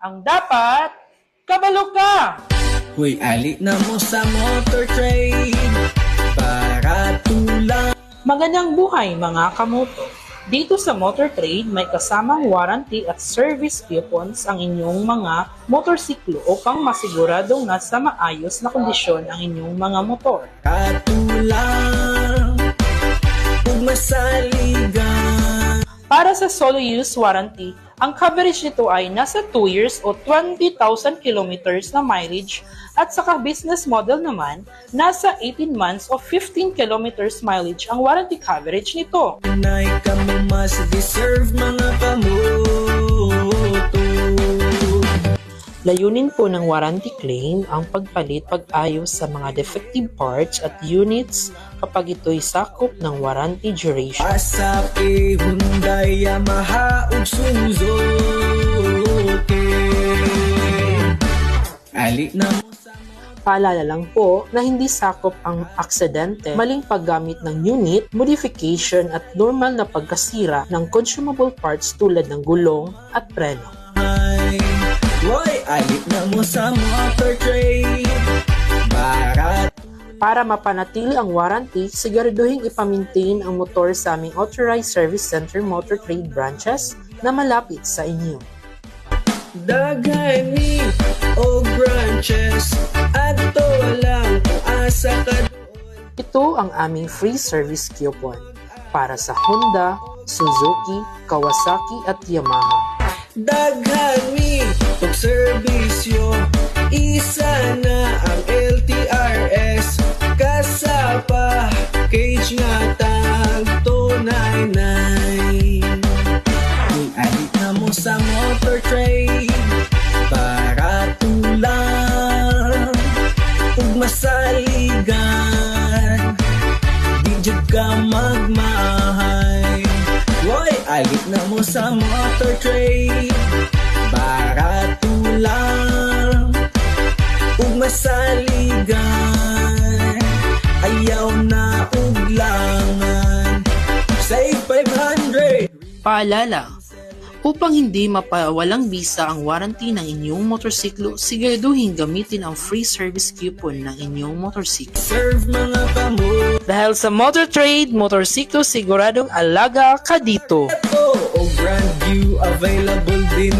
Ang dapat, kabalo ka! Huy, ali na mo sa motor trade para tulang. Magandang buhay mga kamoto! Dito sa Motor Trade, may kasamang warranty at service coupons ang inyong mga motorsiklo upang masiguradong nasa maayos na kondisyon ang inyong mga motor. Katulang ug masaligan. Para sa solo use warranty, ang coverage nito ay nasa 2 years o 20,000 kilometers na mileage at saka business model naman, nasa 18 months o 15 kilometers mileage ang warranty coverage nito. Nay ka mo mas deserve mga kamoto. Layunin po ng warranty claim ang pagpalit pag-ayos sa mga defective parts at units kapag ito'y sakop ng warranty duration. Asapi, Hyundai, Yamaha ug Suzuki. Ali na mo sa Paalala lang po na hindi sakop ang aksidente, maling paggamit ng unit, modification at normal na pagkasira ng consumable parts tulad ng gulong at preno. bahay. Hoy, ali na mo sa motor trade para Para mapanatili ang warranty, siguraduhin ipamintain ang motor sa aming Authorized Service Center Motor Trade branches na malapit sa inyo. daghani o branches adto lang kung asa ka. Ito ang aming free service coupon para sa Honda, Suzuki, Kawasaki at Yamaha. Daghani og serbisyo, isa na ang LTRS. Kasapa cage nga tagto nay. Kung alit na mo sa motor trade para tulang ug masaligan, di jud ka magmahay. Woy, alit na mo sa motor trade para tulang ug masaligan, ayaw na ug langan. Say 500. Paalala, upang hindi mapawalang bisa ang warranty ng inyong motorsiklo, siguraduhin gamitin ang free service coupon ng inyong motorsiklo. Serve mga kamo. Dahil sa Motor Trade, motorsiklo siguradong alaga ka dito. O brand new available din